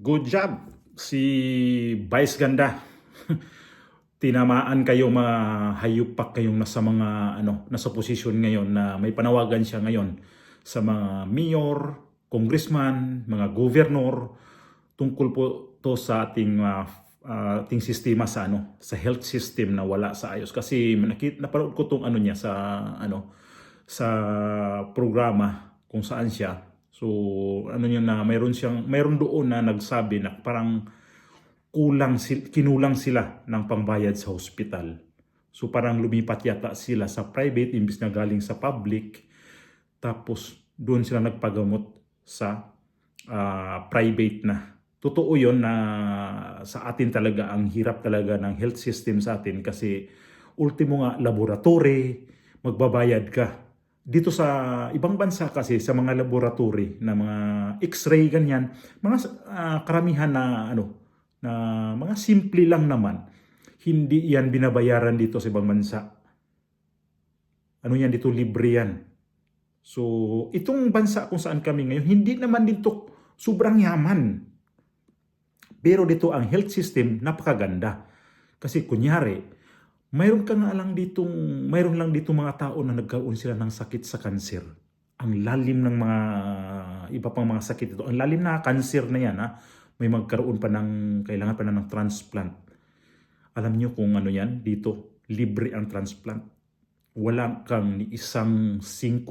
Good job si Vice Ganda. Tinamaan kayo, mga hayupak kayong nasa mga nasa posisyon ngayon na may panawagan siya ngayon sa mga mayor, congressman, mga governor tungkol po to sa ating sistema sa health system na wala sa ayos. Kasi napanood ko tong niya sa programa kung saan siya. So mayroon doon na nagsabi na parang kinulang sila ng pambayad sa hospital. So parang lumipat yata sila sa private imbis na galing sa public. Tapos doon sila nagpagamot sa private na. Totoo yun na sa atin talaga ang hirap talaga ng health system sa atin kasi ultimo nga laboratory, magbabayad ka. Dito sa ibang bansa kasi sa mga laboratory na mga x-ray ganyan, mga karamihan na na mga simple lang naman. Hindi yan binabayaran dito sa ibang bansa. Yan dito, libre yan. So, itong bansa kung saan kami ngayon, hindi naman dito sobrang yaman. Pero dito ang health system, napakaganda. Kasi kunyari, mayroon lang dito mga tao na nagkaroon sila ng sakit sa kanser. Ang lalim ng mga iba pang mga sakit ito. Ang lalim na kanser na yan, may magkaroon pa kailangan pa ng transplant. Alam niyo kung yan? Dito, libre ang transplant. Wala kang ni isang $5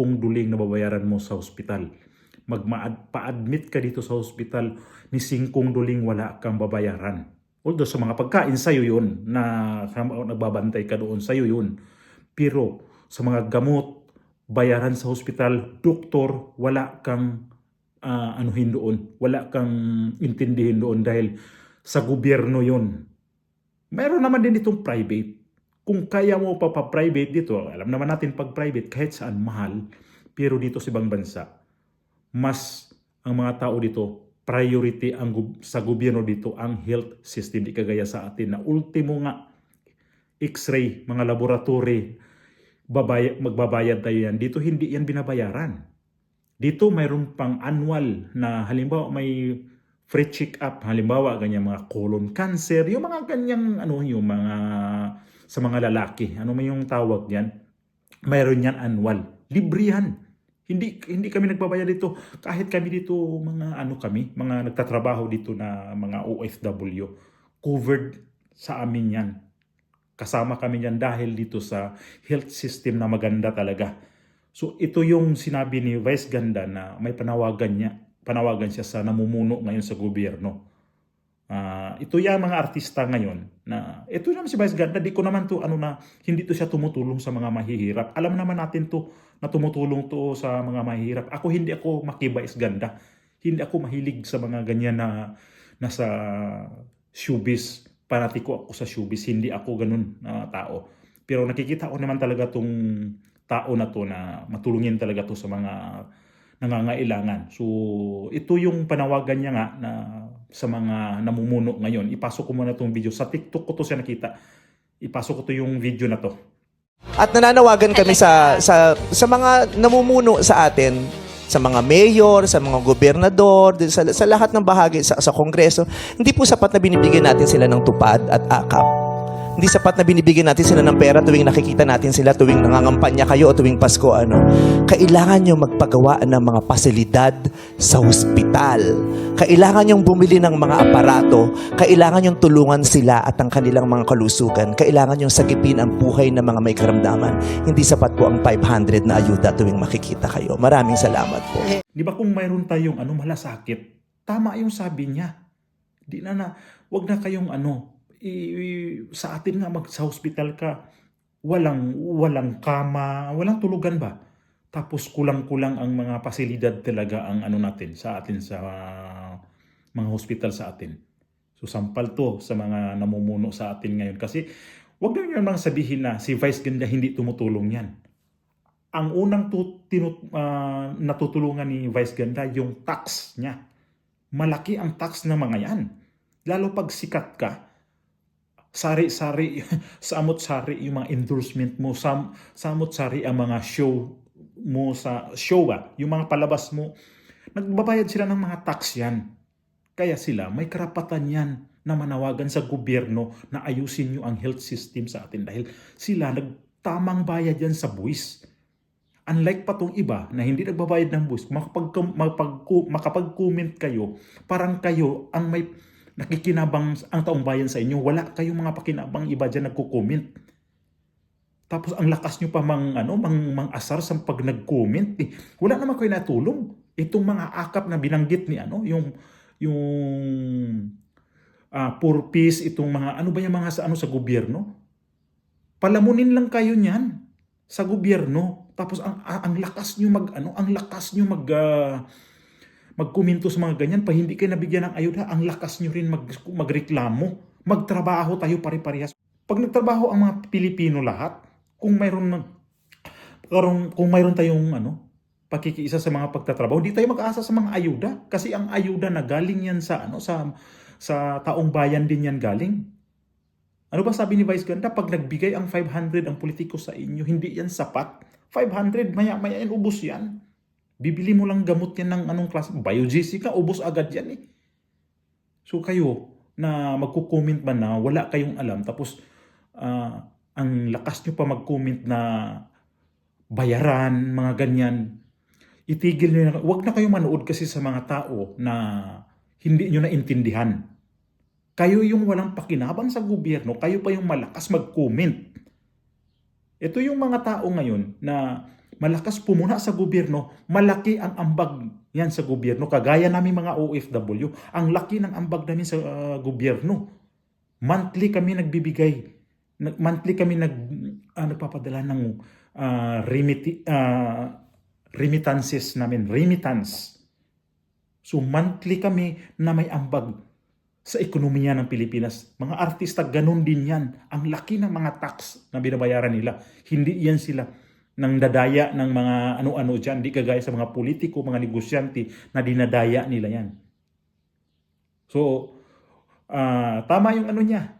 na babayaran mo sa hospital. Pa-admit ka dito sa hospital, ni $5 wala kang babayaran. Although sa mga pagkain, sa'yo yun, na nagbabantay ka doon, sa'yo yun. Pero sa mga gamot, bayaran sa hospital, doktor, wala kang doon. Wala kang intindihin doon dahil sa gobyerno yun. Mayroon naman din itong private. Kung kaya mo pa-private dito, alam naman natin pag private, kahit saan mahal. Pero dito sa ibang bansa, mas ang mga tao dito, priority sa gobyerno dito ang health system. Di kagaya sa atin na ultimo nga, x-ray, mga laboratory, magbabayad tayo yan. Dito hindi yan binabayaran. Dito mayroon pang annual na halimbawa may free check-up, halimbawa ganyan mga colon cancer, yung mga ganyang yung mga sa mga lalaki, may yung tawag diyan. Mayroon yan annual. Libre yan. Hindi kami nagbabayad dito. Kahit kami dito mga nagtatrabaho dito na mga OFW, covered sa amin yan. Kasama kami yan dahil dito sa health system na maganda talaga. So ito yung sinabi ni Vice Ganda na may panawagan siya sa namumuno ngayon sa gobyerno. Ito yung mga artista ngayon na ito naman si Vice Ganda, di ko naman to hindi to siya tumutulong sa mga mahihirap. Alam naman natin to na tumutulong to sa mga mahihirap. Hindi ako maki-Vice Ganda. Hindi ako mahilig sa mga ganyan na nasa showbiz. Panatiko ako sa showbiz, hindi ako ganun na tao. Pero nakikita ko naman talaga tong tao na to na matulungin talaga to sa mga nangangailangan. So ito yung panawagan niya nga na sa mga namumuno ngayon. Ipasok ko muna itong video. Sa TikTok ko to siya nakita. Ipasok ko to yung video na to. At nananawagan kami sa mga namumuno sa atin, sa mga mayor, sa mga gobernador, sa lahat ng bahagi sa Kongreso. Hindi po sapat na binibigyan natin sila ng tupad at akap. Hindi sapat na binibigyan natin sila ng pera tuwing nakikita natin sila, tuwing nangangampanya kayo o tuwing Pasko. Kailangan nyo magpagawa ng mga pasilidad sa hospital. Kailangan nyong bumili ng mga aparato. Kailangan nyong tulungan sila at ang kanilang mga kalusugan. Kailangan nyong sagipin ang buhay ng mga may karamdaman. Hindi sapat po ang 500 na ayuda tuwing makikita kayo. Maraming salamat po. Di ba kung mayroon tayong malasakit, tama yung sabi niya. Wag na kayong sa atin nga sa hospital ka, walang kama, walang tulugan ba? Tapos kulang-kulang ang mga pasilidad talaga ang natin sa atin sa mga hospital sa atin. So sampal to sa mga namumuno sa atin ngayon kasi wag na nyo sabihin na si Vice Ganda hindi tumutulong yan. Ang unang natutulungan ni Vice Ganda yung tax niya. Malaki ang tax ng mga yan. Lalo pag sikat ka, sari-sari, samot-sari yung mga endorsement mo, samot-sari ang mga show mo sa show yung mga palabas mo. Nagbabayad sila ng mga tax yan. Kaya sila may karapatan yan na manawagan sa gobyerno na ayusin nyo ang health system sa atin dahil sila nagtamang bayad yan sa buwis. Unlike pa tong iba na hindi nagbabayad ng buwis, makapag-comment kayo, parang kayo ang may nakikinabang ang taong bayan sa inyo. Wala kayong mga pakinabang iba dyan nagko-comment. Tapos ang lakas nyo pa mang asar sa pag nag-comment. Wala naman kayo natulong. Itong mga akap na binanggit ni poor peace, itong mga ba yung mga sa gobyerno. Palamunin lang kayo niyan sa gobyerno. Tapos ang lakas nyo magkomento sa mga ganyan pa hindi kayo nabigyan ng ayuda. Ang lakas nyo rin magreklamo. Magtrabaho tayo pare-parehas. Pag nagtrabaho ang mga Pilipino lahat, kung mayroon tayong pakikiisa sa mga pagtatrabaho, hindi tayo mag-aasa sa mga ayuda kasi ang ayuda na galing yan sa taong bayan din yan galing. Ano ba sabi ni Vice Ganda? Pag nagbigay ang 500 ang politiko sa inyo, hindi yan sapat. 500, maya yan, ubos yan. Bibili mo lang gamot yan ng anong klase. Biogesica, ubos agad yan eh. So kayo na magko-comment man na wala kayong alam, tapos ang lakas nyo pa mag-comment na bayaran, mga ganyan, itigil nyo na. Huwag na kayo manood kasi sa mga tao na hindi nyo naintindihan. Kayo yung walang pakinabang sa gobyerno, kayo pa yung malakas mag-comment. Ito yung mga tao ngayon na malakas pumuna sa gobyerno, malaki ang ambag yan sa gobyerno. Kagaya namin mga OFW, ang laki ng ambag namin sa gobyerno. Monthly kami nagbibigay. Monthly kami nagpapadala ng remittances namin. Remittance. So monthly kami na may ambag sa ekonomiya ng Pilipinas. Mga artista, ganun din yan. Ang laki ng mga tax na binabayaran nila. Hindi yan sila nang dadaya ng mga ano-ano dyan. Hindi kagaya sa mga politiko, mga negosyante na dinadaya nila yan. So, tama yung niya.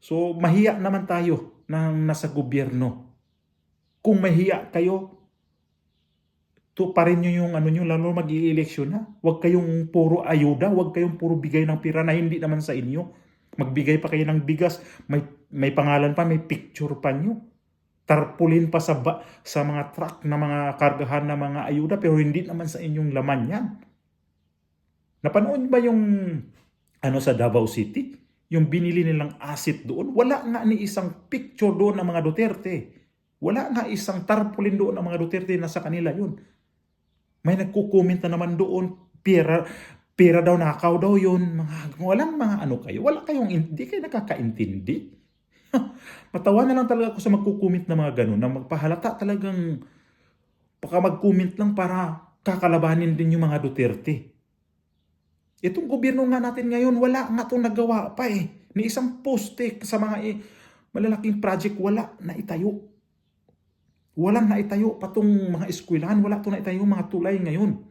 So, mahiya naman tayo na nasa gobyerno. Kung mahiya kayo, parin nyo yung nyo, lalo mag-i-eleksyon na. Huwag kayong puro ayuda, huwag kayong puro bigay ng pira na hindi naman sa inyo. Magbigay pa kayo ng bigas, may pangalan pa, may picture pa nyo. Tarpulin pa sa mga truck na mga kargahan na mga ayuda, pero hindi naman sa inyong laman yan. Napanood ba yung sa Davao City? Yung binili nilang asset doon, wala nga ni isang picture doon ng mga Duterte. Wala nga isang tarpaulin doon ng mga Duterte na sa kanila yun. May nagko-comment na naman doon, pera daw, nakaw daw yun. Walang mga kayo. Wala kayong, hindi kayo nakakaintindi. Matawa na lang talaga ako sa magko-comment na mga ganun, na magpahalata talagang baka mag-comment lang para kakalabanin din yung mga Duterte. Itong gobyerno nga natin ngayon, wala nga itong nagawa pa eh. Ni isang poste sa mga malalaking project, wala na itayo. Walang naitayo pa itong mga eskwelahan, wala itong naitayo mga tulay ngayon.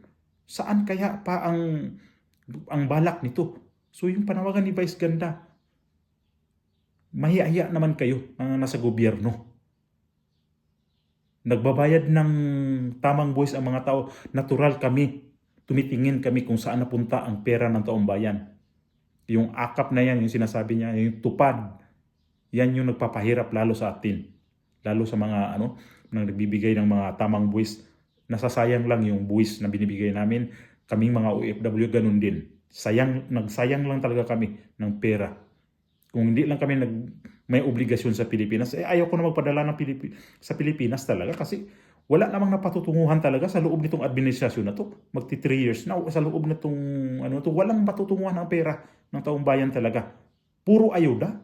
Saan kaya pa ang balak nito? So yung panawagan ni Vice Ganda, mahiya naman kayo mga nasa gobyerno. Nagbabayad ng tamang buwis ang mga tao, natural kami. Tumitingin kami kung saan napunta ang pera ng taong bayan. Yung akap na yan, yung sinasabi niya, yung tupad, yan yung nagpapahirap lalo sa atin. Lalo sa mga nang nagbibigay ng mga tamang buwis. Nasasayang lang yung buwis na binibigay namin. Kaming mga OFW, ganun din. Nagsayang lang talaga kami ng pera. Kung hindi lang kami may obligasyon sa Pilipinas, ayaw ko na magpadala sa Pilipinas talaga kasi wala namang napatutunguhan talaga sa loob nitong administrasyon na to. Magti 3 years na sa loob nitong walang matutunguhan ng pera ng taong bayan talaga. Puro ayuda.